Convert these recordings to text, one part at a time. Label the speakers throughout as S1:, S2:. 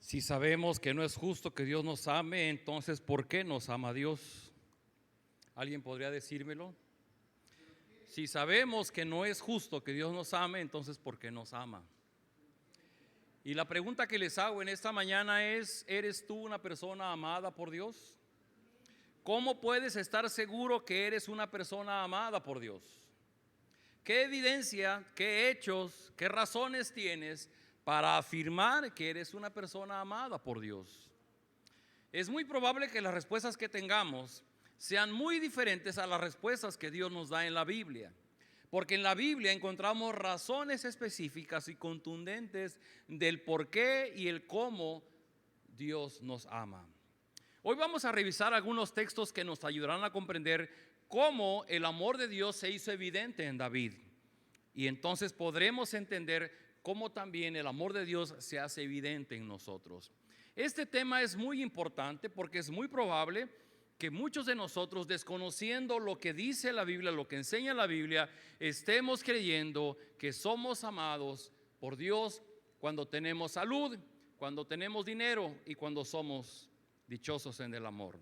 S1: Si sabemos que no es justo que Dios nos ame, entonces ¿por qué nos ama Dios? ¿Alguien podría decírmelo? Si sabemos que no es justo que Dios nos ame, entonces ¿por qué nos ama? Y la pregunta que les hago en esta mañana es: ¿eres tú una persona amada por Dios? ¿Cómo puedes estar seguro que eres una persona amada por Dios? ¿Qué evidencia, qué hechos, qué razones tienes para afirmar que eres una persona amada por Dios? Es muy probable que las respuestas que tengamos sean muy diferentes a las respuestas que Dios nos da en la Biblia, porque en la Biblia encontramos razones específicas y contundentes del por qué y el cómo Dios nos ama. Hoy vamos a revisar algunos textos que nos ayudarán a comprender cómo el amor de Dios se hizo evidente en David, y entonces podremos entender cómo también el amor de Dios se hace evidente en nosotros. Este tema es muy importante porque es muy probable que muchos de nosotros, desconociendo lo que dice la Biblia, lo que enseña la Biblia, estemos creyendo que somos amados por Dios cuando tenemos salud, cuando tenemos dinero y cuando somos dichosos en el amor.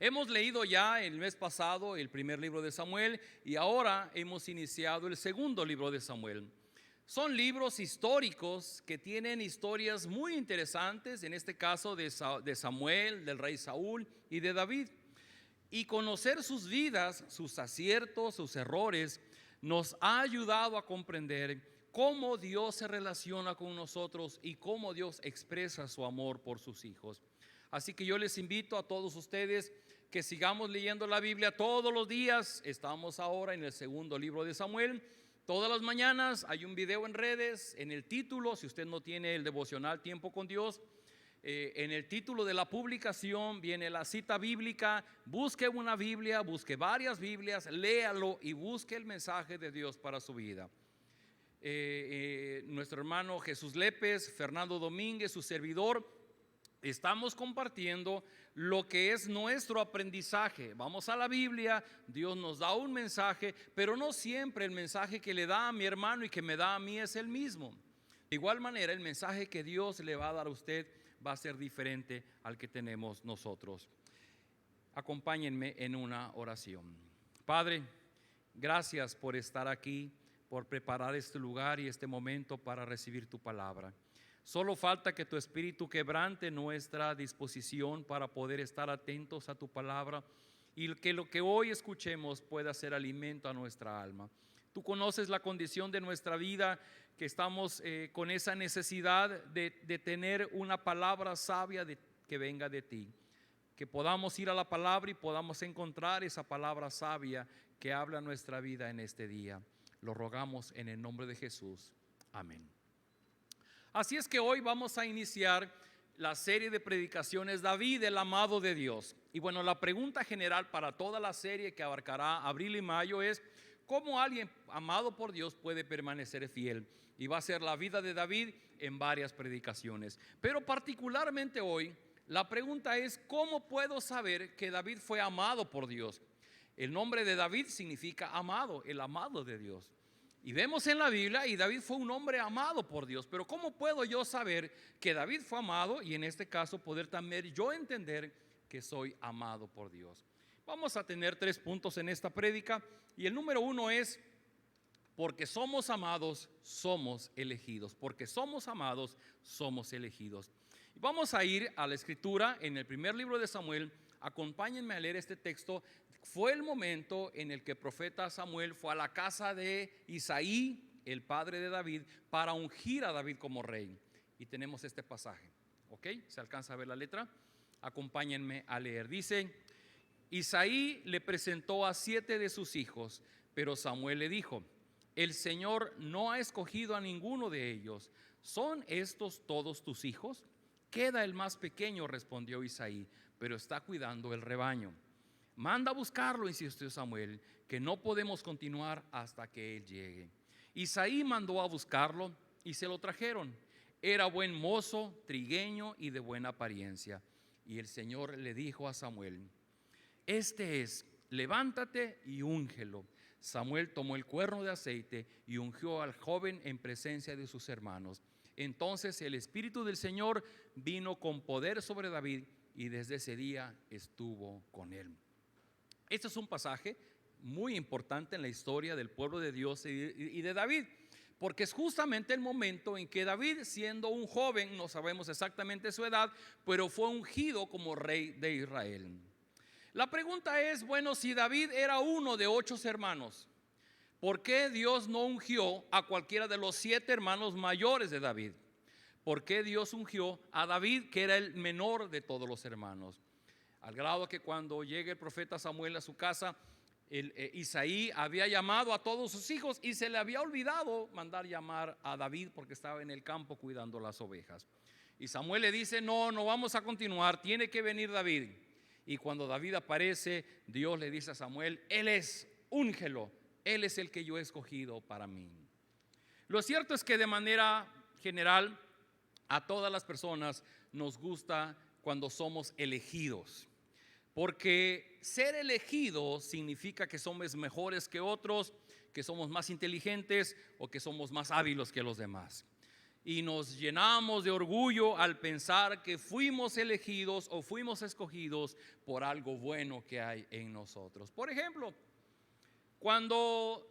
S1: Hemos leído ya el mes pasado el primer libro de Samuel y ahora hemos iniciado el segundo libro de Samuel. Son libros históricos que tienen historias muy interesantes, en este caso de Samuel, del rey Saúl y de David. Y conocer sus vidas, sus aciertos, sus errores, nos ha ayudado a comprender cómo Dios se relaciona con nosotros y cómo Dios expresa su amor por sus hijos. Así que yo les invito a todos ustedes que sigamos leyendo la Biblia todos los días. Estamos ahora en el segundo libro de Samuel. Todas las mañanas hay un video en redes, en el título, si usted no tiene el devocional Tiempo con Dios, en el título de la publicación viene la cita bíblica. Busque una Biblia, busque varias Biblias, léalo y busque el mensaje de Dios para su vida. Nuestro hermano Jesús Lépez, Fernando Domínguez, su servidor, estamos compartiendo lo que es nuestro aprendizaje. Vamos a la Biblia, Dios nos da un mensaje, pero no siempre el mensaje que le da a mi hermano y que me da a mí es el mismo. De igual manera, el mensaje que Dios le va a dar a usted va a ser diferente al que tenemos nosotros. Acompáñenme en una oración. Padre, gracias por estar aquí, por preparar este lugar y este momento para recibir tu palabra. Solo falta que tu Espíritu quebrante nuestra disposición para poder estar atentos a tu palabra y que lo que hoy escuchemos pueda ser alimento a nuestra alma. Tú conoces la condición de nuestra vida, que estamos con esa necesidad de tener una palabra sabia que venga de ti. Que podamos ir a la palabra y podamos encontrar esa palabra sabia que habla nuestra vida en este día. Lo rogamos en el nombre de Jesús. Amén. Así es que hoy vamos a iniciar la serie de predicaciones David, el amado de Dios. Y bueno, la pregunta general para toda la serie, que abarcará abril y mayo, es: ¿cómo alguien amado por Dios puede permanecer fiel? Y va a ser la vida de David en varias predicaciones. Pero particularmente hoy, la pregunta es: ¿cómo puedo saber que David fue amado por Dios? El nombre de David significa amado, el amado de Dios. Y vemos en la Biblia, y David fue un hombre amado por Dios. Pero ¿cómo puedo yo saber que David fue amado? Y en este caso poder también yo entender que soy amado por Dios. Vamos a tener 3 puntos en esta prédica. Y el número 1 es: porque somos amados, somos elegidos. Porque somos amados, somos elegidos. Y vamos a ir a la escritura en el primer libro de Samuel. Acompáñenme a leer este texto. Fue el momento en el que el profeta Samuel fue a la casa de Isaí, el padre de David, para ungir a David como rey. Y tenemos este pasaje. ¿Ok? ¿Se alcanza a ver la letra? Acompáñenme a leer. Dice: Isaí le presentó a 7 de sus hijos, pero Samuel le dijo: el Señor no ha escogido a ninguno de ellos. ¿Son estos todos tus hijos? Queda el más pequeño, respondió Isaí, pero está cuidando el rebaño. Manda a buscarlo, insistió Samuel, que no podemos continuar hasta que él llegue. Isaí mandó a buscarlo y se lo trajeron. Era buen mozo, trigueño y de buena apariencia. Y el Señor le dijo a Samuel: este es, levántate y úngelo. Samuel tomó el cuerno de aceite y ungió al joven en presencia de sus hermanos. Entonces el Espíritu del Señor vino con poder sobre David y desde ese día estuvo con él. Este es un pasaje muy importante en la historia del pueblo de Dios y de David, porque es justamente el momento en que David, siendo un joven, no sabemos exactamente su edad, pero fue ungido como rey de Israel. La pregunta es, bueno, si David era uno de 8 hermanos, ¿por qué Dios no ungió a cualquiera de los 7 hermanos mayores de David? ¿Por qué Dios ungió a David, que era el menor de todos los hermanos? Al grado que cuando llega el profeta Samuel a su casa, Isaí había llamado a todos sus hijos y se le había olvidado mandar llamar a David porque estaba en el campo cuidando las ovejas. Y Samuel le dice, no vamos a continuar, tiene que venir David. Y cuando David aparece, Dios le dice a Samuel, él es, úngelo, él es el que yo he escogido para mí. Lo cierto es que de manera general a todas las personas nos gusta cuando somos elegidos, porque ser elegido significa que somos mejores que otros, que somos más inteligentes o que somos más hábiles que los demás. Y nos llenamos de orgullo al pensar que fuimos elegidos o fuimos escogidos por algo bueno que hay en nosotros. Por ejemplo, cuando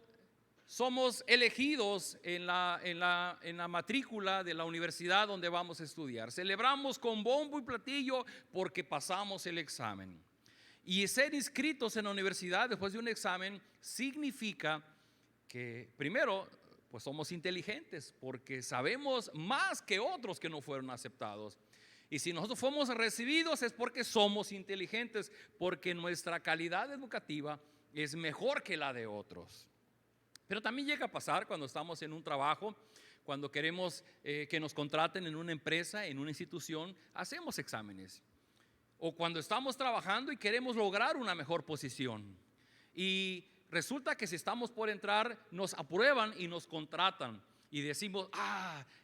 S1: somos elegidos en la matrícula de la universidad donde vamos a estudiar, celebramos con bombo y platillo porque pasamos el examen. Y ser inscritos en la universidad después de un examen significa que primero, pues somos inteligentes porque sabemos más que otros que no fueron aceptados. Y si nosotros fuimos recibidos es porque somos inteligentes, porque nuestra calidad educativa es mejor que la de otros. Pero también llega a pasar cuando estamos en un trabajo, cuando queremos que nos contraten en una empresa, en una institución, hacemos exámenes. O cuando estamos trabajando y queremos lograr una mejor posición. Y resulta que si estamos por entrar, nos aprueban y nos contratan. Y decimos,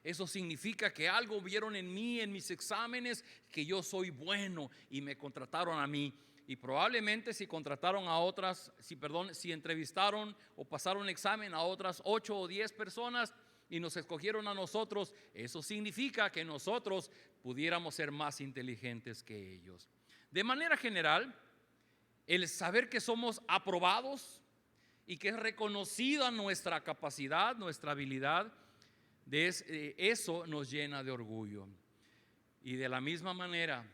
S1: eso significa que algo vieron en mí, en mis exámenes, que yo soy bueno y me contrataron a mí. Y probablemente si contrataron a otras, si entrevistaron o pasaron examen a otras 8 o 10 personas y nos escogieron a nosotros, eso significa que nosotros pudiéramos ser más inteligentes que ellos. De manera general, el saber que somos aprobados y que es reconocida nuestra capacidad, nuestra habilidad, eso nos llena de orgullo. Y de la misma manera,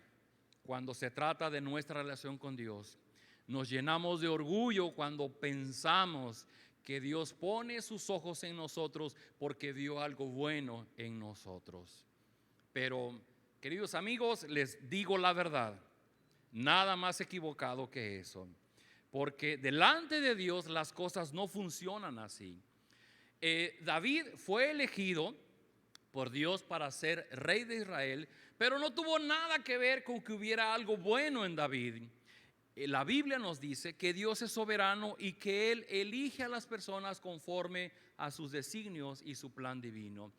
S1: cuando se trata de nuestra relación con Dios, nos llenamos de orgullo cuando pensamos que Dios pone sus ojos en nosotros porque vio algo bueno en nosotros. Pero, queridos amigos, les digo la verdad, nada más equivocado que eso, porque delante de Dios las cosas no funcionan así. David fue elegido por Dios para ser rey de Israel, pero no tuvo nada que ver con que hubiera algo bueno en David. La Biblia nos dice que Dios es soberano y que Él elige a las personas conforme a sus designios y su plan divino.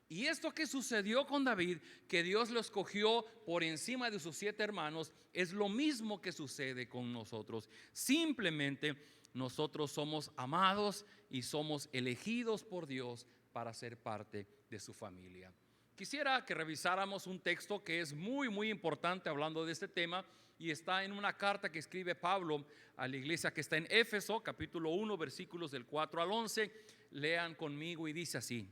S1: Y esto que sucedió con David, que Dios lo escogió por encima de sus 7 hermanos, es lo mismo que sucede con nosotros. Simplemente nosotros somos amados y somos elegidos por Dios para ser parte de su familia. Quisiera que revisáramos un texto que es muy importante hablando de este tema, y está en una carta que escribe Pablo a la iglesia que está en Éfeso, capítulo 1, versículos del 4 al 11. Lean conmigo y dice así: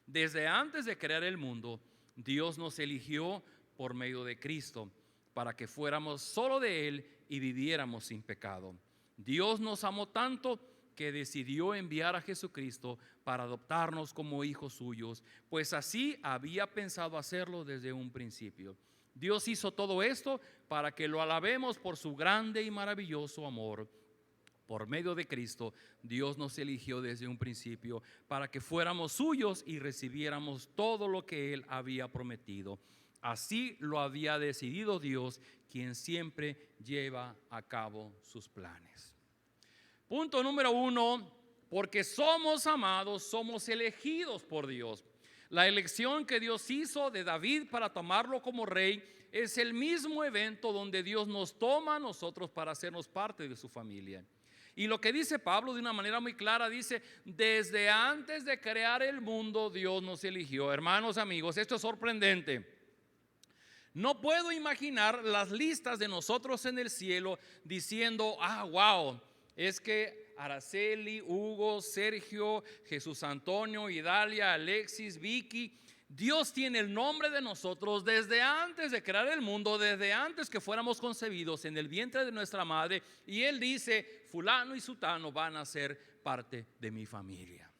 S1: desde antes de crear el mundo, Dios nos eligió por medio de Cristo para que fuéramos solo de Él y viviéramos sin pecado. Dios nos amó tanto que decidió enviar a Jesucristo para adoptarnos como hijos suyos, pues así había pensado hacerlo desde un principio. Dios hizo todo esto para que lo alabemos por su grande y maravilloso amor. Por medio de Cristo, Dios nos eligió desde un principio para que fuéramos suyos y recibiéramos todo lo que Él había prometido. Así lo había decidido Dios, quien siempre lleva a cabo sus planes. Punto número 1, porque somos amados, somos elegidos por Dios. La elección que Dios hizo de David para tomarlo como rey es el mismo evento donde Dios nos toma a nosotros para hacernos parte de su familia. Y lo que dice Pablo de una manera muy clara, dice, desde antes de crear el mundo, Dios nos eligió. Hermanos, amigos, esto es sorprendente. No puedo imaginar las listas de nosotros en el cielo diciendo, wow, es que Araceli, Hugo, Sergio, Jesús Antonio, Idalia, Alexis, Vicky, Dios tiene el nombre de nosotros desde antes de crear el mundo, desde antes que fuéramos concebidos en el vientre de nuestra madre, y Él dice, fulano y sutano van a ser parte de mi familia.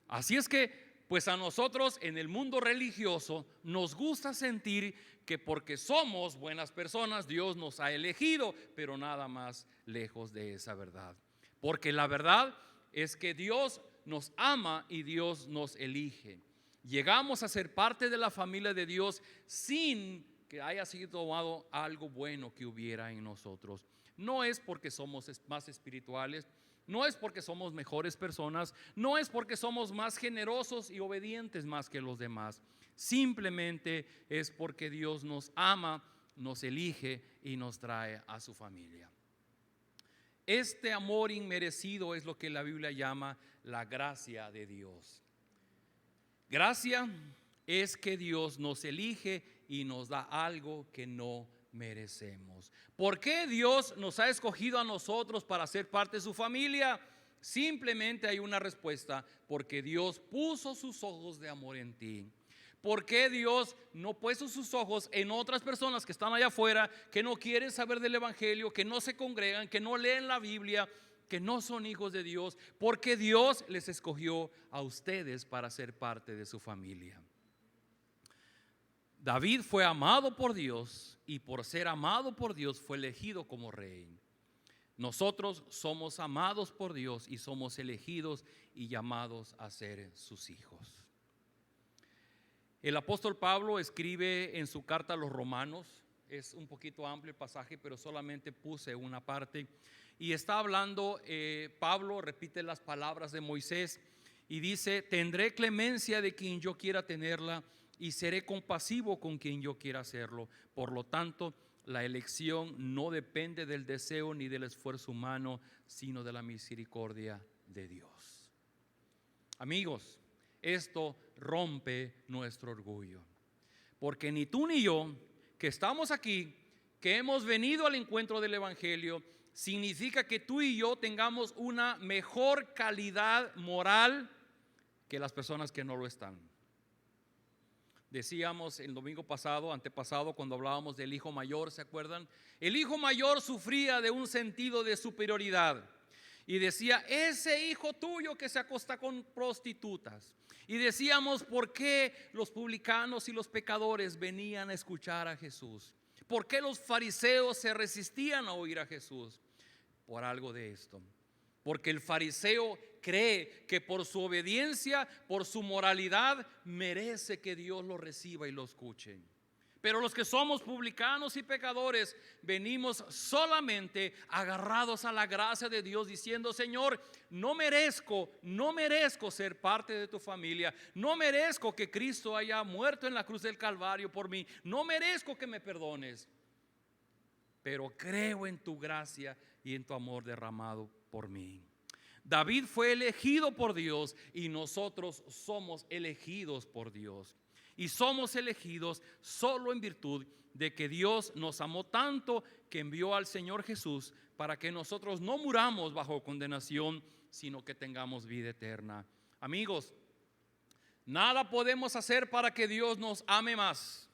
S1: Así es que pues a nosotros en el mundo religioso nos gusta sentir que porque somos buenas personas Dios nos ha elegido, pero nada más lejos de esa verdad. Porque la verdad es que Dios nos ama y Dios nos elige. Llegamos a ser parte de la familia de Dios sin que haya sido tomado algo bueno que hubiera en nosotros. No es porque somos más espirituales, no es porque somos mejores personas, no es porque somos más generosos y obedientes más que los demás. Simplemente es porque Dios nos ama, nos elige y nos trae a su familia. Este amor inmerecido es lo que la Biblia llama la gracia de Dios. Gracia es que Dios nos elige y nos da algo que no merecemos. ¿Por qué Dios nos ha escogido a nosotros para ser parte de su familia? Simplemente hay una respuesta: porque Dios puso sus ojos de amor en ti. ¿Por qué Dios no puso sus ojos en otras personas que están allá afuera, que no quieren saber del evangelio, que no se congregan, que no leen la Biblia, que no son hijos de Dios? Porque Dios les escogió a ustedes para ser parte de su familia. David fue amado por Dios y por ser amado por Dios fue elegido como rey. Nosotros somos amados por Dios y somos elegidos y llamados a ser sus hijos. El apóstol Pablo escribe en su carta a los Romanos, es un poquito amplio el pasaje, pero solamente puse una parte, y está hablando, Pablo repite las palabras de Moisés y dice: tendré clemencia de quien yo quiera tenerla y seré compasivo con quien yo quiera hacerlo. Por lo tanto, la elección no depende del deseo ni del esfuerzo humano, sino de la misericordia de Dios. Amigos, esto rompe nuestro orgullo, porque ni tú ni yo, que estamos aquí, que hemos venido al encuentro del evangelio, significa que tú y yo tengamos una mejor calidad moral que las personas que no lo están. Decíamos el domingo pasado, antepasado, cuando hablábamos del hijo mayor, ¿se acuerdan? El hijo mayor sufría de un sentido de superioridad y decía: ese hijo tuyo que se acuesta con prostitutas. Y decíamos: ¿por qué los publicanos y los pecadores venían a escuchar a Jesús? ¿Por qué los fariseos se resistían a oír a Jesús? Por algo de esto. Porque el fariseo cree que por su obediencia, por su moralidad, merece que Dios lo reciba y lo escuche. Pero los que somos publicanos y pecadores venimos solamente agarrados a la gracia de Dios, diciendo: Señor, no merezco ser parte de tu familia, no merezco que Cristo haya muerto en la cruz del Calvario por mí, no merezco que me perdones, pero creo en tu gracia y en tu amor derramado por mí. David fue elegido por Dios y nosotros somos elegidos por Dios. Y somos elegidos solo en virtud de que Dios nos amó tanto que envió al Señor Jesús para que nosotros no muramos bajo condenación, sino que tengamos vida eterna. Amigos, nada podemos hacer para que Dios nos ame más.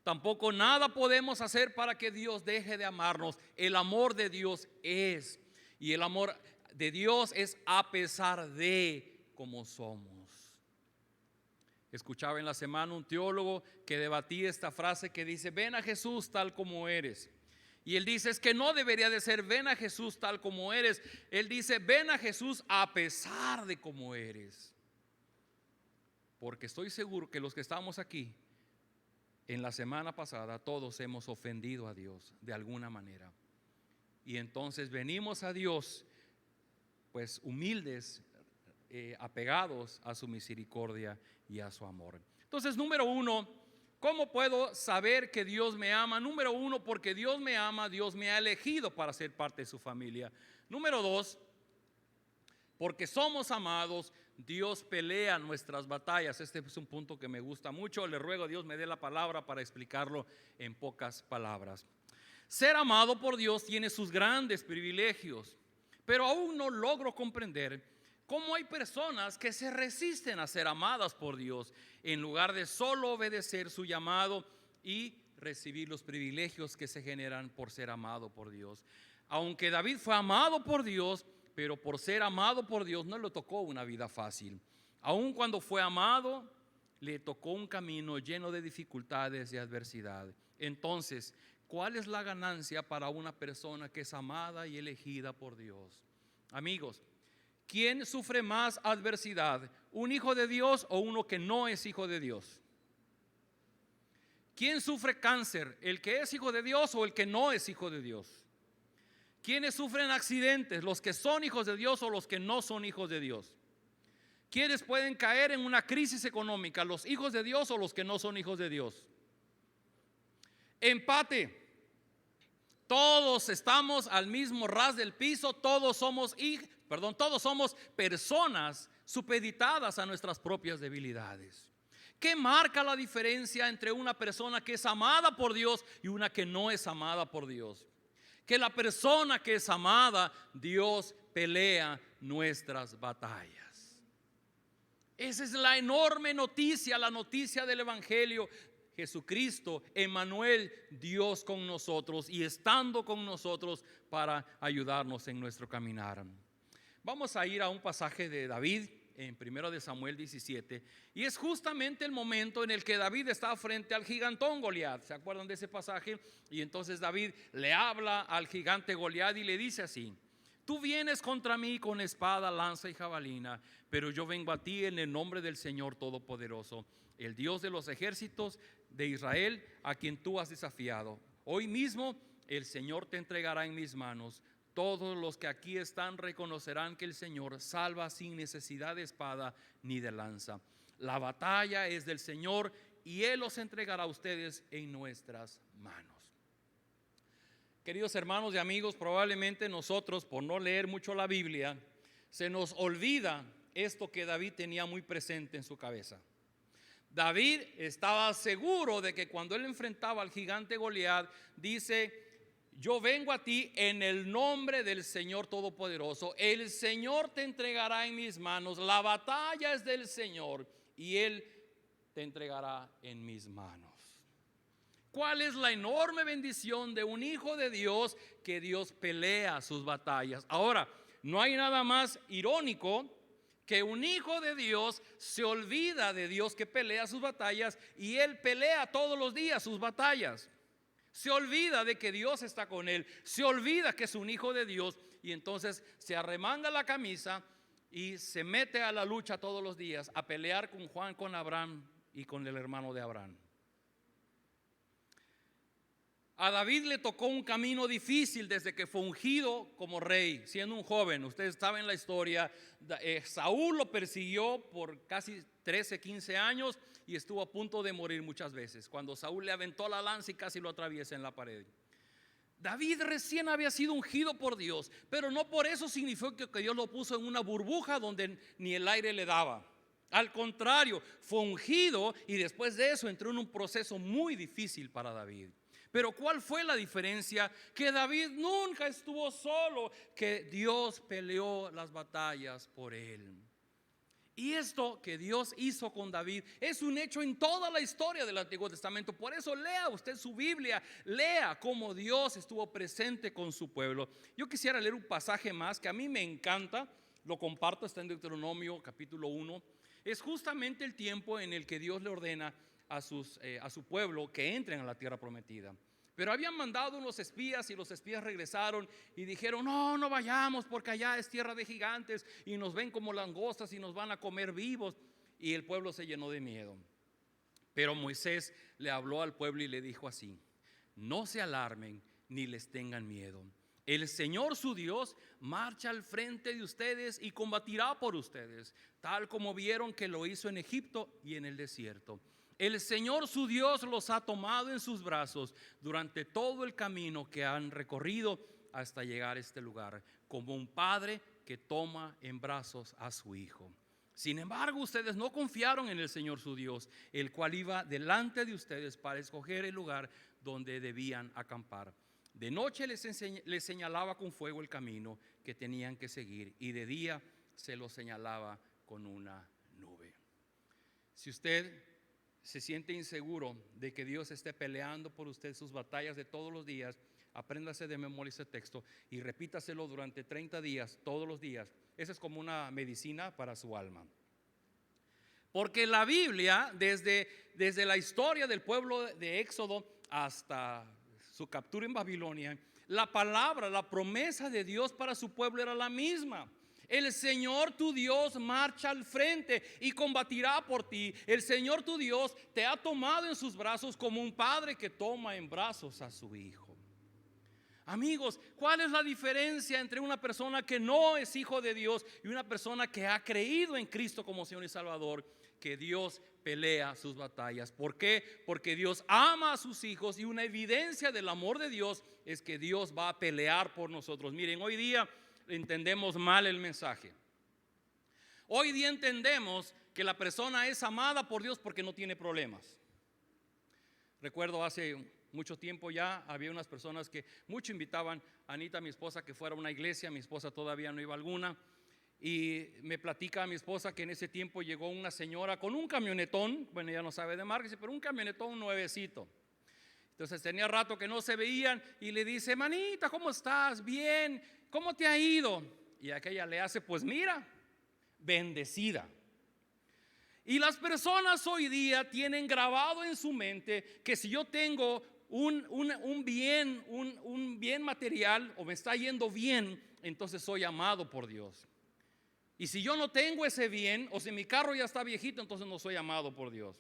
S1: Tampoco nada podemos hacer para que Dios deje de amarnos. El amor de Dios es, y el amor de Dios es a pesar de cómo somos. Escuchaba en la semana un teólogo que debatía esta frase que dice: ven a Jesús tal como eres. Y él dice: es que no debería de ser ven a Jesús tal como eres. Él dice: ven a Jesús a pesar de cómo eres. Porque estoy seguro que los que estamos aquí en la semana pasada, todos hemos ofendido a Dios de alguna manera. Y entonces venimos a Dios pues humildes, apegados a su misericordia y a su amor. Entonces, número uno, ¿cómo puedo saber que Dios me ama? Número uno, porque Dios me ama, Dios me ha elegido para ser parte de su familia. Número 2, porque somos amados, Dios pelea nuestras batallas. Este es un punto que me gusta mucho. Le ruego a Dios me dé la palabra para explicarlo en pocas palabras. Ser amado por Dios tiene sus grandes privilegios, pero aún no logro comprender cómo hay personas que se resisten a ser amadas por Dios en lugar de solo obedecer su llamado y recibir los privilegios que se generan por ser amado por Dios. Aunque David fue amado por Dios, pero por ser amado por Dios no le tocó una vida fácil. Aun cuando fue amado, le tocó un camino lleno de dificultades y adversidad. Entonces, ¿cuál es la ganancia para una persona que es amada y elegida por Dios? Amigos, ¿quién sufre más adversidad? ¿Un hijo de Dios o uno que no es hijo de Dios? ¿Quién sufre cáncer? ¿El que es hijo de Dios o el que no es hijo de Dios? ¿Quiénes sufren accidentes? ¿Los que son hijos de Dios o los que no son hijos de Dios? ¿Quiénes pueden caer en una crisis económica? ¿Los hijos de Dios o los que no son hijos de Dios? Empate. Todos estamos al mismo ras del piso. Todos somos personas supeditadas a nuestras propias debilidades. ¿Qué marca la diferencia entre una persona que es amada por Dios y una que no es amada por Dios? Que la persona que es amada, Dios pelea nuestras batallas. Esa es la enorme noticia, la noticia del Evangelio. Jesucristo, Emmanuel, Dios con nosotros y estando con nosotros para ayudarnos en nuestro caminar. Vamos a ir a un pasaje de David en 1 de Samuel 17, y es justamente el momento en el que David está frente al gigantón Goliat. ¿Se acuerdan de ese pasaje? Y entonces David le habla al gigante Goliat y le dice así: tú vienes contra mí con espada, lanza y jabalina, pero yo vengo a ti en el nombre del Señor Todopoderoso, el Dios de los ejércitos de Israel, a quien tú has desafiado. Hoy mismo el Señor te entregará en mis manos. Todos los que aquí están reconocerán que el Señor salva sin necesidad de espada ni de lanza. La batalla es del Señor y Él los entregará a ustedes en nuestras manos. Queridos hermanos y amigos, probablemente nosotros, por no leer mucho la Biblia, se nos olvida esto que David tenía muy presente en su cabeza. David estaba seguro de que cuando él enfrentaba al gigante Goliat, dice: yo vengo a ti en el nombre del Señor Todopoderoso. El Señor te entregará en mis manos. La batalla es del Señor y Él te entregará en mis manos. ¿Cuál es la enorme bendición de un hijo de Dios? Que Dios pelea sus batallas. Ahora, no hay nada más irónico que un hijo de Dios se olvida de Dios que pelea sus batallas y él pelea todos los días sus batallas. Se olvida de que Dios está con él, se olvida que es un hijo de Dios y entonces se arremanga la camisa y se mete a la lucha todos los días a pelear con Juan, con Abraham y con el hermano de Abraham. A David le tocó un camino difícil desde que fue ungido como rey, siendo un joven. Ustedes saben la historia. Saúl lo persiguió por casi 13, 15 años y estuvo a punto de morir muchas veces, cuando Saúl le aventó la lanza y casi lo atraviesa en la pared. David recién había sido ungido por Dios, pero no por eso significó que Dios lo puso en una burbuja donde ni el aire le daba. Al contrario, fue ungido y después de eso entró en un proceso muy difícil para David. Pero ¿cuál fue la diferencia? Que David nunca estuvo solo, que Dios peleó las batallas por él. Y esto que Dios hizo con David es un hecho en toda la historia del Antiguo Testamento. Por eso lea usted su Biblia, lea cómo Dios estuvo presente con su pueblo. Yo quisiera leer un pasaje más que a mí me encanta, lo comparto, está en Deuteronomio capítulo 1. Es justamente el tiempo en el que Dios le ordena a su pueblo que entren a la tierra prometida. Pero habían mandado unos espías y los espías regresaron y dijeron: no vayamos porque allá es tierra de gigantes y nos ven como langostas y nos van a comer vivos. Y el pueblo se llenó de miedo. Pero Moisés le habló al pueblo y le dijo así: no se alarmen ni les tengan miedo. El Señor su Dios marcha al frente de ustedes y combatirá por ustedes, tal como vieron que lo hizo en Egipto y en el desierto. El Señor su Dios los ha tomado en sus brazos durante todo el camino que han recorrido hasta llegar a este lugar. como un padre que toma en brazos a su hijo. Sin embargo, ustedes no confiaron en el Señor su Dios, el cual iba delante de ustedes para escoger el lugar donde debían acampar. De noche les señalaba con fuego el camino que tenían que seguir, y de día se lo señalaba con una nube. Si usted se siente inseguro de que Dios esté peleando por usted sus batallas de todos los días, apréndase de memoria ese texto y repítaselo durante 30 días, todos los días. Esa es como una medicina para su alma. Porque la Biblia, desde la historia del pueblo de Éxodo hasta su captura en Babilonia, la palabra, la promesa de Dios para su pueblo era la misma. El Señor tu Dios marcha al frente y combatirá por ti. El Señor tu Dios te ha tomado en sus brazos como un padre que toma en brazos a su hijo. Amigos, ¿cuál es la diferencia entre una persona que no es hijo de Dios y una persona que ha creído en Cristo como Señor y Salvador? Que Dios pelea sus batallas. ¿Por qué? Porque Dios ama a sus hijos, y una evidencia del amor de Dios es que Dios va a pelear por nosotros. Miren, hoy día entendemos mal el mensaje. Hoy día entendemos que la persona es amada por Dios porque no tiene problemas. Recuerdo hace mucho tiempo ya había unas personas que mucho invitaban a Anita, mi esposa, que fuera a una iglesia. Mi esposa todavía no iba a alguna, y me platica a mi esposa que en ese tiempo llegó una señora con un camionetón. Bueno, ella no sabe de marcas, pero un camionetón nuevecito. Entonces tenía rato que no se veían, y le dice: manita, ¿cómo estás? Bien, ¿cómo te ha ido? Y aquella le hace: pues mira, bendecida. Y las personas hoy día tienen grabado en su mente que si yo tengo un bien material, o me está yendo bien, entonces soy amado por Dios. Y si yo no tengo ese bien, o si mi carro ya está viejito, entonces no soy amado por Dios.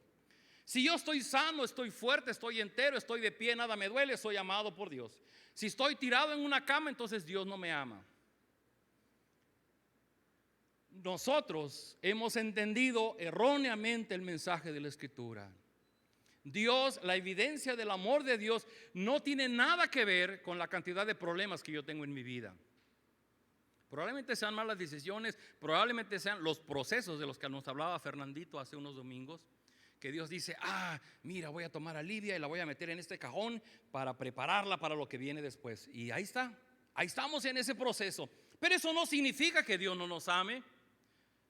S1: Si yo estoy sano, estoy fuerte, estoy entero, estoy de pie, nada me duele, soy amado por Dios. Si estoy tirado en una cama, entonces Dios no me ama. Nosotros hemos entendido erróneamente el mensaje de la Escritura. Dios, la evidencia del amor de Dios no tiene nada que ver con la cantidad de problemas que yo tengo en mi vida. Probablemente sean malas decisiones, probablemente sean los procesos de los que nos hablaba Fernandito hace unos domingos, que Dios dice: mira, voy a tomar a Lidia y la voy a meter en este cajón para prepararla para lo que viene después. Y ahí está, ahí estamos en ese proceso. Pero eso no significa que Dios no nos ame,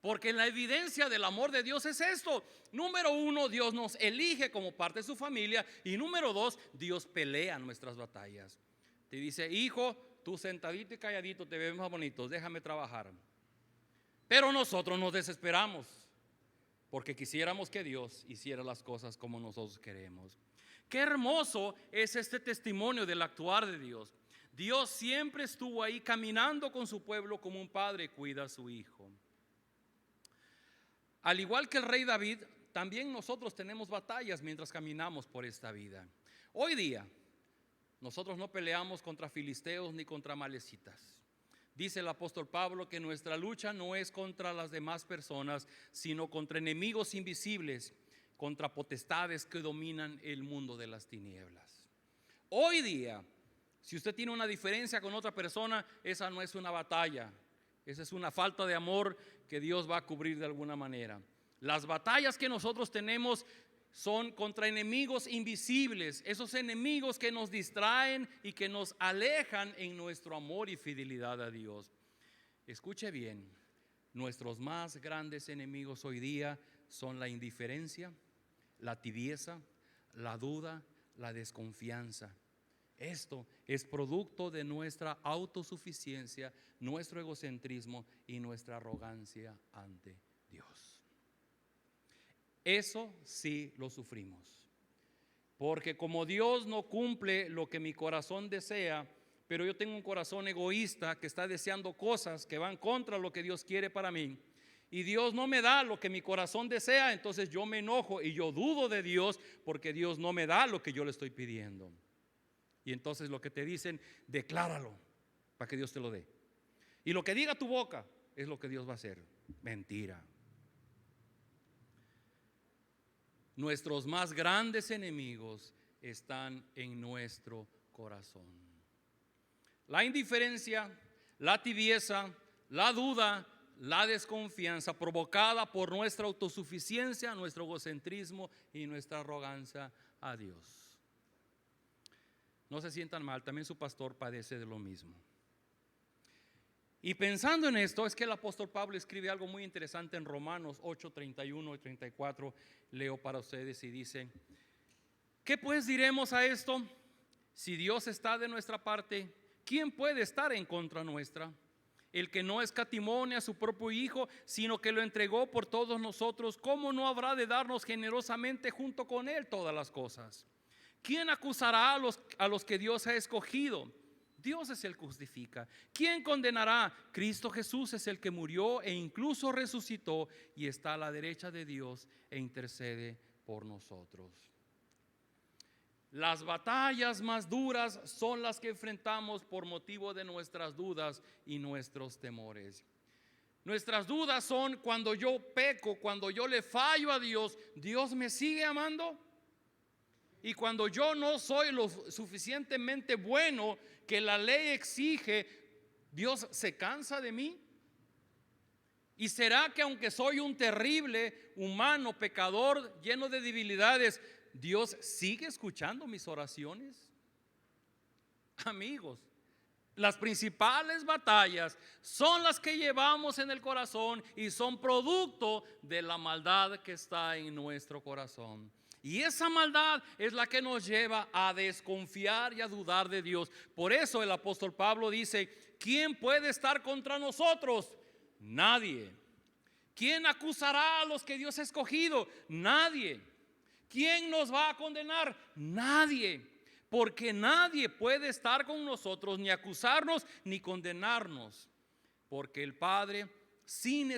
S1: porque la evidencia del amor de Dios es esto. Número uno, Dios nos elige como parte de su familia. Y número dos, Dios pelea nuestras batallas. Te dice: hijo, tú sentadito y calladito te ves más bonito, déjame trabajar. Pero nosotros nos desesperamos porque quisiéramos que Dios hiciera las cosas como nosotros queremos. Qué hermoso es este testimonio del actuar de Dios. Dios siempre estuvo ahí caminando con su pueblo como un padre cuida a su hijo. Al igual que el rey David, también nosotros tenemos batallas mientras caminamos por esta vida. Hoy día nosotros no peleamos contra filisteos ni contra amalecitas. Dice el apóstol Pablo que nuestra lucha no es contra las demás personas, sino contra enemigos invisibles, contra potestades que dominan el mundo de las tinieblas. Hoy día, si usted tiene una diferencia con otra persona, esa no es una batalla, esa es una falta de amor que Dios va a cubrir de alguna manera. Las batallas que nosotros tenemos son contra enemigos invisibles, esos enemigos que nos distraen y que nos alejan en nuestro amor y fidelidad a Dios. Escuche bien, nuestros más grandes enemigos hoy día son la indiferencia, la tibieza, la duda, la desconfianza. Esto es producto de nuestra autosuficiencia, nuestro egocentrismo y nuestra arrogancia ante Dios. Eso sí lo sufrimos, porque como Dios no cumple lo que mi corazón desea, pero yo tengo un corazón egoísta que está deseando cosas que van contra lo que Dios quiere para mí, y Dios no me da lo que mi corazón desea, entonces yo me enojo y yo dudo de Dios porque Dios no me da lo que yo le estoy pidiendo. Y entonces lo que te dicen, decláralo para que Dios te lo dé. Y lo que diga tu boca es lo que Dios va a hacer. Mentira. Nuestros más grandes enemigos están en nuestro corazón. La indiferencia, la tibieza, la duda, la desconfianza provocada por nuestra autosuficiencia, nuestro egocentrismo y nuestra arrogancia a Dios. No se sientan mal, también su pastor padece de lo mismo. Y pensando en esto, es que el apóstol Pablo escribe algo muy interesante en Romanos 8, 31 y 34. Leo para ustedes y dice: ¿qué pues diremos a esto? Si Dios está de nuestra parte, ¿quién puede estar en contra nuestra? El que no escatimó ni a su propio Hijo, sino que lo entregó por todos nosotros, ¿cómo no habrá de darnos generosamente junto con Él todas las cosas? ¿Quién acusará a los que Dios ha escogido? Dios es el que justifica. ¿Quién condenará? Cristo Jesús es el que murió e incluso resucitó y está a la derecha de Dios e intercede por nosotros. Las batallas más duras son las que enfrentamos por motivo de nuestras dudas y nuestros temores. Nuestras dudas son cuando yo peco, cuando yo le fallo a Dios, ¿Dios me sigue amando? Y cuando yo no soy lo suficientemente bueno que la ley exige, ¿Dios se cansa de mí? ¿Y será que aunque soy un terrible humano, pecador, lleno de debilidades, Dios sigue escuchando mis oraciones? Amigos, las principales batallas son las que llevamos en el corazón y son producto de la maldad que está en nuestro corazón. Y esa maldad es la que nos lleva a desconfiar y a dudar de Dios. Por eso el apóstol Pablo dice: ¿quién puede estar contra nosotros? Nadie. ¿Quién acusará a los que Dios ha escogido? Nadie. ¿Quién nos va a condenar? Nadie. Porque nadie puede estar con nosotros, ni acusarnos, ni condenarnos. Porque el Padre, sin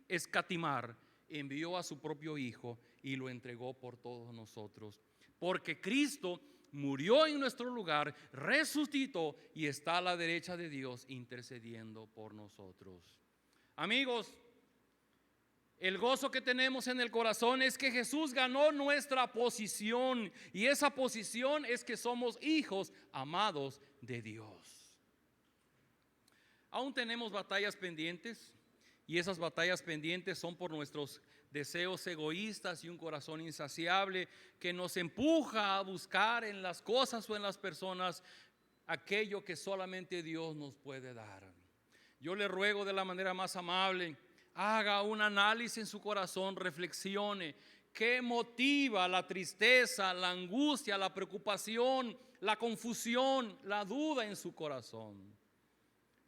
S1: escatimar, envió a su propio Hijo y lo entregó por todos nosotros. Porque Cristo murió en nuestro lugar, resucitó y está a la derecha de Dios intercediendo por nosotros. Amigos, el gozo que tenemos en el corazón es que Jesús ganó nuestra posición, y esa posición es que somos hijos amados de Dios. Aún tenemos batallas pendientes, y esas batallas pendientes son por nuestros deseos egoístas y un corazón insaciable que nos empuja a buscar en las cosas o en las personas aquello que solamente Dios nos puede dar. Yo le ruego de la manera más amable, haga un análisis en su corazón, reflexione. ¿Qué motiva la tristeza, la angustia, la preocupación, la confusión, la duda en su corazón?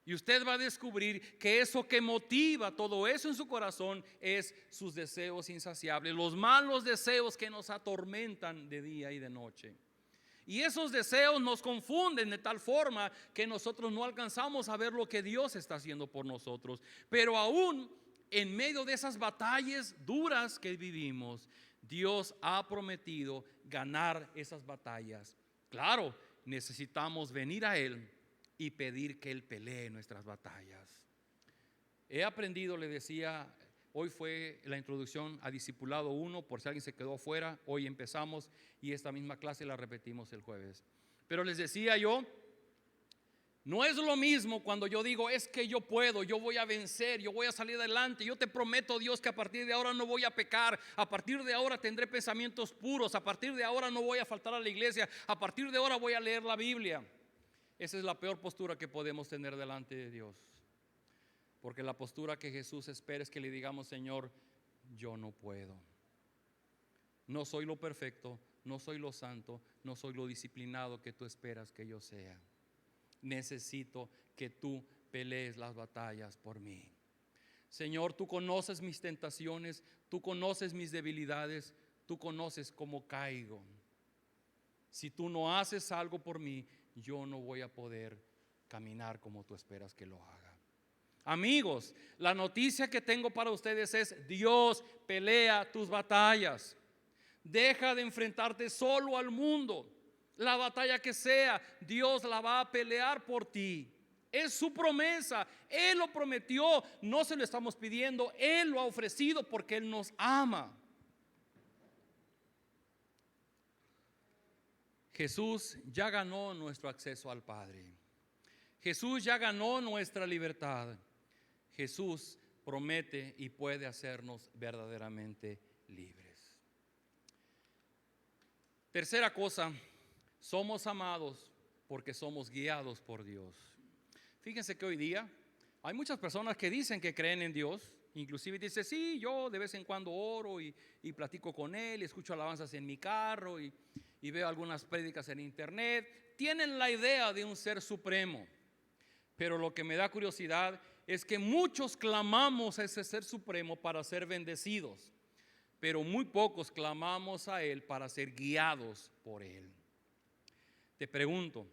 S1: Y usted va a descubrir que eso que motiva todo eso en su corazón es sus deseos insaciables, los malos deseos que nos atormentan de día y de noche. Y esos deseos nos confunden de tal forma que nosotros no alcanzamos a ver lo que Dios está haciendo por nosotros. Pero aún en medio de esas batallas duras que vivimos, Dios ha prometido ganar esas batallas. Claro, necesitamos venir a Él y pedir que Él pelee nuestras batallas. He aprendido, le decía, hoy fue la introducción a Discipulado 1, por si alguien se quedó fuera, hoy empezamos y esta misma clase la repetimos el jueves. Pero les decía yo, no es lo mismo cuando yo digo, es que yo puedo, yo voy a vencer, yo voy a salir adelante, yo te prometo, Dios, que a partir de ahora no voy a pecar, a partir de ahora tendré pensamientos puros, a partir de ahora no voy a faltar a la iglesia, a partir de ahora voy a leer la Biblia. Esa es la peor postura que podemos tener delante de Dios. Porque la postura que Jesús espera es que le digamos, Señor, yo no puedo. No soy lo perfecto, no soy lo santo, no soy lo disciplinado que tú esperas que yo sea. Necesito que tú pelees las batallas por mí. Señor, tú conoces mis tentaciones, tú conoces mis debilidades, tú conoces cómo caigo. Si tú no haces algo por mí, yo no voy a poder caminar como tú esperas que lo haga. Amigos, la noticia que tengo para ustedes es: Dios pelea tus batallas. Deja de enfrentarte solo al mundo. La batalla que sea, Dios la va a pelear por ti. Es su promesa, Él lo prometió, no se lo estamos pidiendo, Él lo ha ofrecido porque Él nos ama. Jesús ya ganó nuestro acceso al Padre. Jesús ya ganó nuestra libertad. Jesús promete y puede hacernos verdaderamente libres. Tercera cosa, somos amados porque somos guiados por Dios. Fíjense que hoy día hay muchas personas que dicen que creen en Dios. Inclusive dice, sí, yo de vez en cuando oro y platico con Él, y escucho alabanzas en mi carro y veo algunas prédicas en internet. Tienen la idea de un ser supremo. Pero lo que me da curiosidad es que muchos clamamos a ese ser supremo para ser bendecidos, pero muy pocos clamamos a Él para ser guiados por Él. Te pregunto,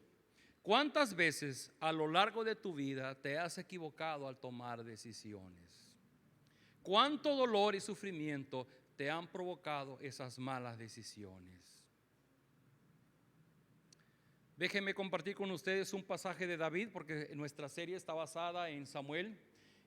S1: ¿cuántas veces a lo largo de tu vida te has equivocado al tomar decisiones? ¿Cuánto dolor y sufrimiento te han provocado esas malas decisiones? Déjenme compartir con ustedes un pasaje de David, porque nuestra serie está basada en Samuel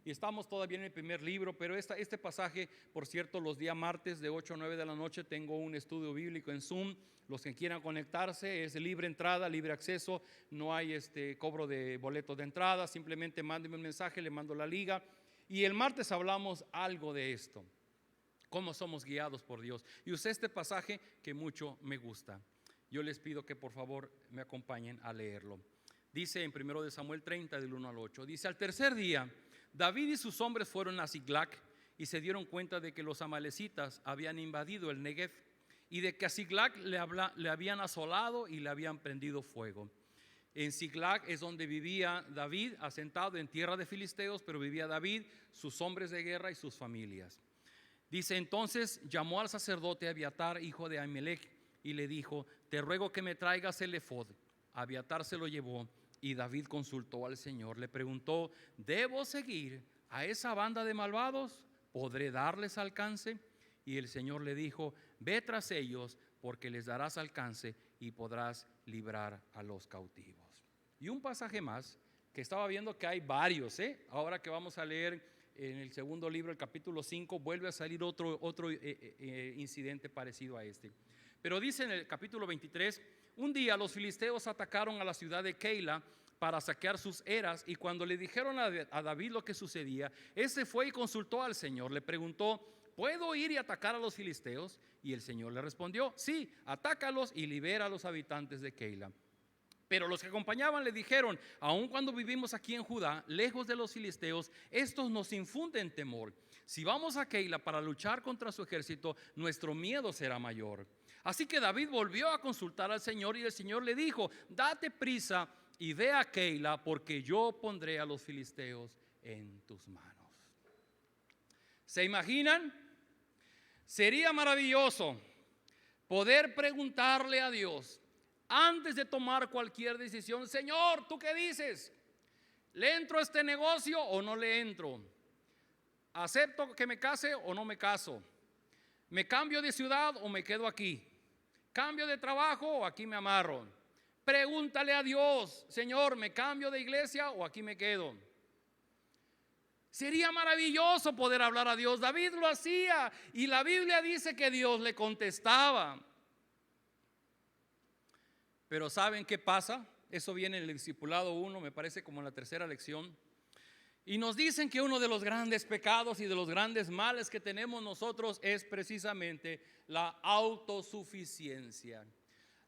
S1: y estamos todavía en el primer libro, pero este pasaje, por cierto, los días martes de 8 a 9 de la noche tengo un estudio bíblico en Zoom. Los que quieran conectarse, es libre entrada, libre acceso, no hay cobro de boletos de entrada, simplemente mándeme un mensaje, le mando la liga. Y el martes hablamos algo de esto, cómo somos guiados por Dios. Y usé este pasaje que mucho me gusta. Yo les pido que por favor me acompañen a leerlo. Dice en 1 Samuel 30 del 1 al 8. Dice, al tercer día David y sus hombres fueron a Siclag y se dieron cuenta de que los amalecitas habían invadido el Negev y de que a Siclag le habían asolado y le habían prendido fuego. En Siclag es donde vivía David, asentado en tierra de filisteos, pero vivía David, sus hombres de guerra y sus familias. Dice, entonces llamó al sacerdote Abiatar, hijo de Ahimelech, y le dijo, te ruego que me traigas el efod. Abiatar se lo llevó y David consultó al Señor. Le preguntó, ¿debo seguir a esa banda de malvados? ¿Podré darles alcance? Y el Señor le dijo, ve tras ellos porque les darás alcance y podrás librar a los cautivos. Y un pasaje más que estaba viendo que hay varios, ahora que vamos a leer en el segundo libro, el capítulo 5, vuelve a salir otro incidente parecido a este. Pero dice en el capítulo 23, un día los filisteos atacaron a la ciudad de Keila para saquear sus eras, y cuando le dijeron a David lo que sucedía, ese fue y consultó al Señor. Le preguntó, ¿puedo ir y atacar a los filisteos? Y el Señor le respondió, sí, atácalos y libera a los habitantes de Keila. Pero los que acompañaban le dijeron, aun cuando vivimos aquí en Judá, lejos de los filisteos, estos nos infunden temor. Si vamos a Keila para luchar contra su ejército, nuestro miedo será mayor. Así que David volvió a consultar al Señor y el Señor le dijo, date prisa y ve a Keila porque yo pondré a los filisteos en tus manos. ¿Se imaginan? Sería maravilloso poder preguntarle a Dios antes de tomar cualquier decisión, Señor, ¿tú qué dices? ¿Le entro a este negocio o no le entro? ¿Acepto que me case o no me caso? ¿Me cambio de ciudad o me quedo aquí? ¿Cambio de trabajo o aquí me amarro? Pregúntale a Dios, Señor, ¿me cambio de iglesia o aquí me quedo? Sería maravilloso poder hablar a Dios. David lo hacía y la Biblia dice que Dios le contestaba. Pero ¿saben qué pasa? Eso viene en el discipulado 1, me parece como en la tercera lección. Y nos dicen que uno de los grandes pecados y de los grandes males que tenemos nosotros es precisamente la autosuficiencia.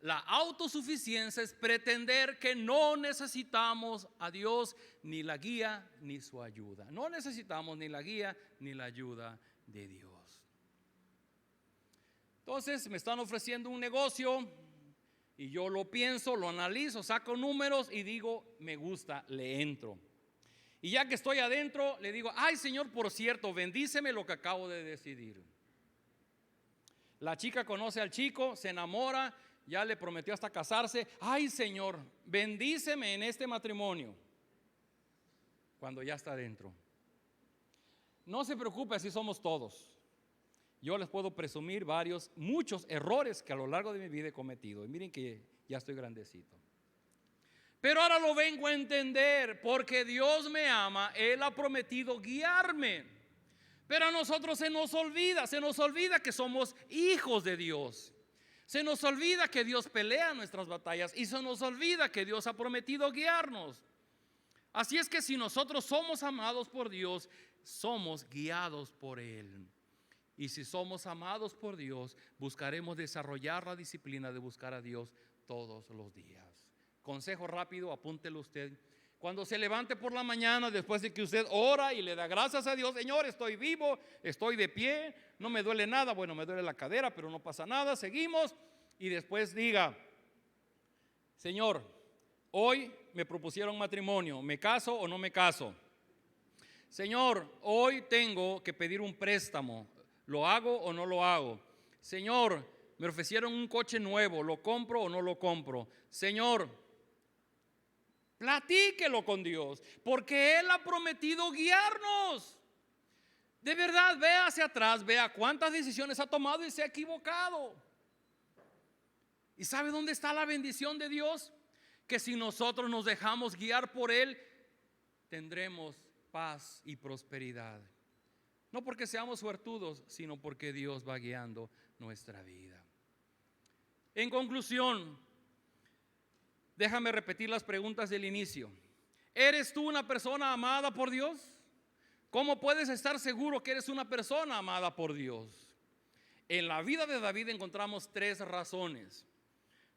S1: La autosuficiencia es pretender que no necesitamos a Dios ni la guía ni su ayuda. No necesitamos ni la guía ni la ayuda de Dios. Entonces me están ofreciendo un negocio y yo lo pienso, lo analizo, saco números y digo, me gusta, le entro. Y ya que estoy adentro, le digo, ay Señor, por cierto, bendíceme lo que acabo de decidir. La chica conoce al chico, se enamora, ya le prometió hasta casarse. Ay Señor, bendíceme en este matrimonio. Cuando ya está adentro. No se preocupe, así somos todos. Yo les puedo presumir muchos errores que a lo largo de mi vida he cometido. Y miren que ya estoy grandecito. Pero ahora lo vengo a entender, porque Dios me ama, Él ha prometido guiarme. Pero a nosotros se nos olvida que somos hijos de Dios. Se nos olvida que Dios pelea nuestras batallas y se nos olvida que Dios ha prometido guiarnos. Así es que si nosotros somos amados por Dios, somos guiados por Él. Y si somos amados por Dios, buscaremos desarrollar la disciplina de buscar a Dios todos los días. Consejo rápido, apúntelo usted. Cuando se levante por la mañana, después de que usted ora y le da gracias a Dios: Señor, estoy vivo, estoy de pie, no me duele nada. Bueno, me duele la cadera, pero no pasa nada, seguimos. Y después diga: Señor, hoy me propusieron matrimonio, ¿me caso o no me caso? Señor, hoy tengo que pedir un préstamo, ¿lo hago o no lo hago? Señor, me ofrecieron un coche nuevo, ¿lo compro o no lo compro? Señor, platíquelo con Dios, porque Él ha prometido guiarnos. De verdad, vea hacia atrás, vea cuántas decisiones ha tomado y se ha equivocado. ¿Y sabe dónde está la bendición de Dios? Que si nosotros nos dejamos guiar por Él, tendremos paz y prosperidad. No porque seamos suertudos, sino porque Dios va guiando nuestra vida. En conclusión, déjame repetir las preguntas del inicio. ¿Eres tú una persona amada por Dios? ¿Cómo puedes estar seguro que eres una persona amada por Dios? En la vida de David encontramos 3 razones.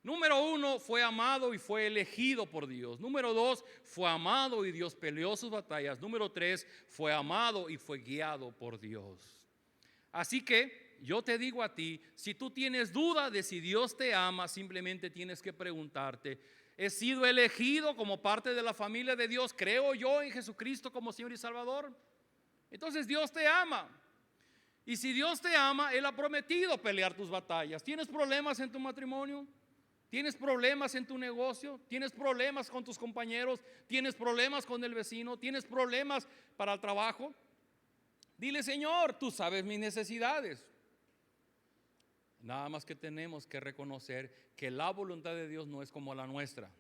S1: Número 1, fue amado y fue elegido por Dios. Número 2, fue amado y Dios peleó sus batallas. Número 3, fue amado y fue guiado por Dios. Así que yo te digo a ti, si tú tienes duda de si Dios te ama, simplemente tienes que preguntarte: ¿he sido elegido como parte de la familia de Dios? ¿Creo yo en Jesucristo como Señor y Salvador? Entonces Dios te ama. Y si Dios te ama, Él ha prometido pelear tus batallas. ¿Tienes problemas en tu matrimonio? ¿Tienes problemas en tu negocio? ¿Tienes problemas con tus compañeros? ¿Tienes problemas con el vecino? ¿Tienes problemas para el trabajo? Dile: Señor, tú sabes mis necesidades. Nada más que tenemos que reconocer que la voluntad de Dios no es como la nuestra.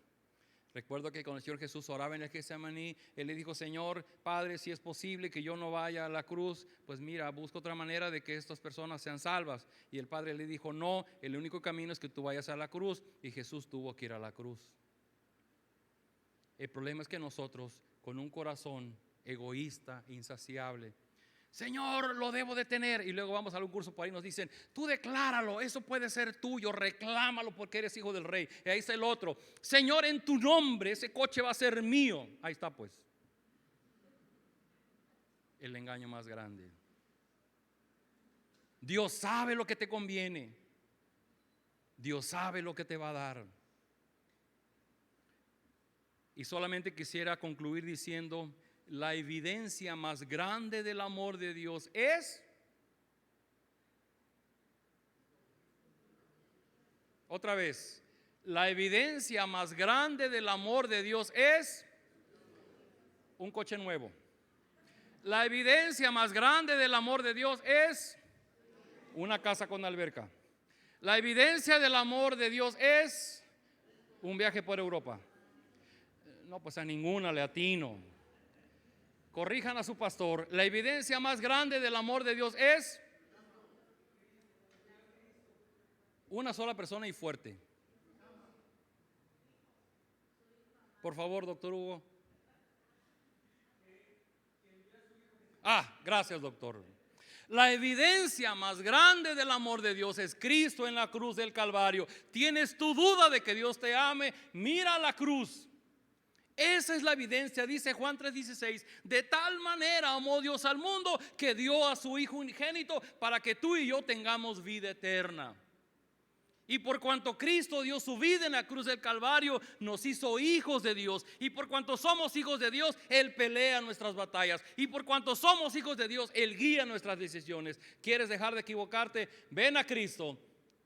S1: Recuerdo que cuando el Señor Jesús oraba en el Getsemaní, Él le dijo: Señor, Padre, si es posible que yo no vaya a la cruz, pues mira, busca otra manera de que estas personas sean salvas. Y el Padre le dijo: no, el único camino es que tú vayas a la cruz. Y Jesús tuvo que ir a la cruz. El problema es que nosotros, con un corazón egoísta, insaciable: Señor, lo debo de tener. Y luego vamos a algún curso por ahí y nos dicen: tú decláralo, eso puede ser tuyo, reclámalo porque eres hijo del rey. Y ahí está el otro: Señor, en tu nombre ese coche va a ser mío. Ahí está pues el engaño más grande. Dios sabe lo que te conviene. Dios sabe lo que te va a dar. Y solamente quisiera concluir diciendo: la evidencia más grande del amor de Dios es, otra vez, la evidencia más grande del amor de Dios es un coche nuevo. La evidencia más grande del amor de Dios es una casa con alberca. La evidencia del amor de Dios es un viaje por Europa. No, pues a ninguna le atino. Corrijan a su pastor. La evidencia más grande del amor de Dios es una sola persona y fuerte. Por favor, doctor Hugo. Gracias, doctor. La evidencia más grande del amor de Dios es Cristo en la cruz del Calvario. ¿Tienes tu duda de que Dios te ame? Mira la cruz. Esa es la evidencia. Dice Juan 3:16: de tal manera amó Dios al mundo que dio a su Hijo unigénito para que tú y yo tengamos vida eterna. Y por cuanto Cristo dio su vida en la cruz del Calvario, nos hizo hijos de Dios. Y por cuanto somos hijos de Dios, Él pelea nuestras batallas. Y por cuanto somos hijos de Dios, Él guía nuestras decisiones. ¿Quieres dejar de equivocarte? Ven a Cristo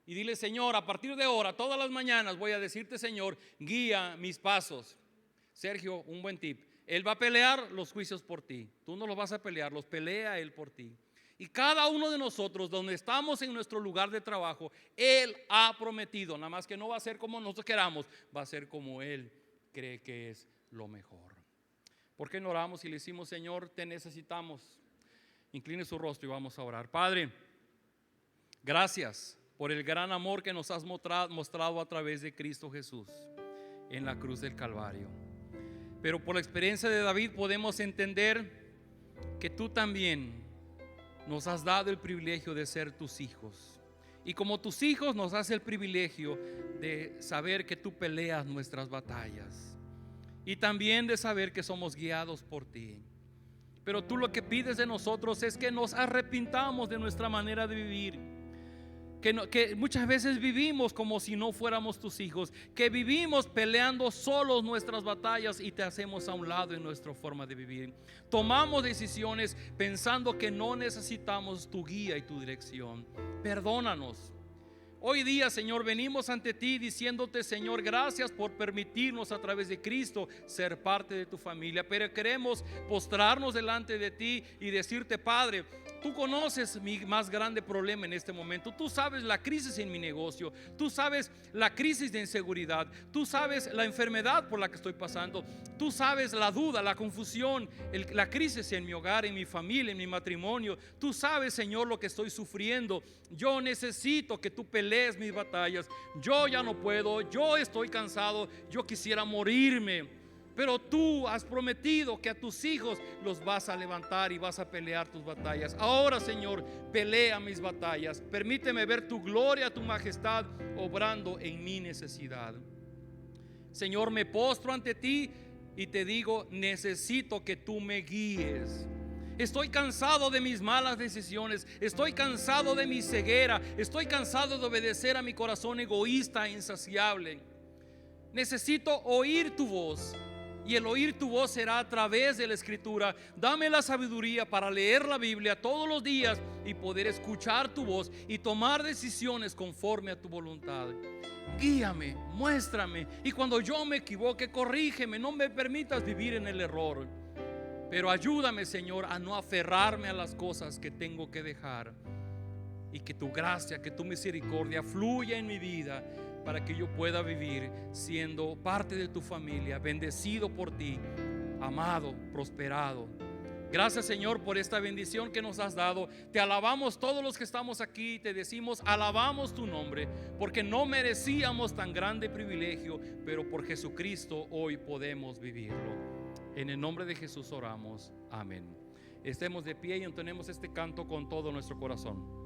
S1: y dile: Señor, a partir de ahora, todas las mañanas voy a decirte: Señor, guía mis pasos. Sergio, un buen tip: Él va a pelear los juicios por ti. Tú no los vas a pelear, los pelea Él por ti. Y cada uno de nosotros, donde estamos en nuestro lugar de trabajo, Él ha prometido, nada más que no va a ser como nosotros queramos, va a ser como Él cree que es lo mejor. ¿Por qué no oramos y le decimos: Señor, te necesitamos? Incline su rostro y vamos a orar. Padre, gracias por el gran amor que nos has mostrado a través de Cristo Jesús en la cruz del Calvario. Pero por la experiencia de David podemos entender que tú también nos has dado el privilegio de ser tus hijos. Y como tus hijos nos das el privilegio de saber que tú peleas nuestras batallas. Y también de saber que somos guiados por ti. Pero tú lo que pides de nosotros es que nos arrepintamos de nuestra manera de vivir. Que muchas veces vivimos como si no fuéramos tus hijos. Que vivimos peleando solos nuestras batallas y te hacemos a un lado en nuestra forma de vivir. Tomamos decisiones pensando que no necesitamos tu guía y tu dirección. Perdónanos. Hoy día, Señor, venimos ante ti diciéndote, Señor, gracias por permitirnos a través de Cristo ser parte de tu familia. Pero queremos postrarnos delante de ti y decirte, Padre, tú conoces mi más grande problema en este momento. Tú sabes la crisis en mi negocio. Tú sabes la crisis de inseguridad. Tú sabes la enfermedad por la que estoy pasando. Tú sabes la duda, la confusión, la crisis en mi hogar, en mi familia, en mi matrimonio. Tú sabes, Señor, lo que estoy sufriendo. Yo necesito que tú pelees mis batallas. Yo ya no puedo, yo estoy cansado, yo quisiera morirme. Pero tú has prometido que a tus hijos los vas a levantar y vas a pelear tus batallas. Ahora, Señor, pelea mis batallas. Permíteme ver tu gloria, tu majestad obrando en mi necesidad. Señor, me postro ante ti y te digo, necesito que tú me guíes. Estoy cansado de mis malas decisiones. Estoy cansado de mi ceguera. Estoy cansado de obedecer a mi corazón egoísta e insaciable. Necesito oír tu voz. Y el oír tu voz será a través de la Escritura. Dame la sabiduría para leer la Biblia todos los días y poder escuchar tu voz y tomar decisiones conforme a tu voluntad. Guíame, muéstrame, y cuando yo me equivoque, corrígeme. No me permitas vivir en el error. Pero ayúdame, Señor, a no aferrarme a las cosas que tengo que dejar. Y que tu gracia, que tu misericordia fluya en mi vida para que yo pueda vivir siendo parte de tu familia, bendecido por ti, amado, prosperado. Gracias, Señor, por esta bendición que nos has dado. Te alabamos todos los que estamos aquí. Te decimos, alabamos tu nombre, porque no merecíamos tan grande privilegio, pero por Jesucristo hoy podemos vivirlo. En el nombre de Jesús oramos. Amén. Estemos de pie y entonemos este canto con todo nuestro corazón.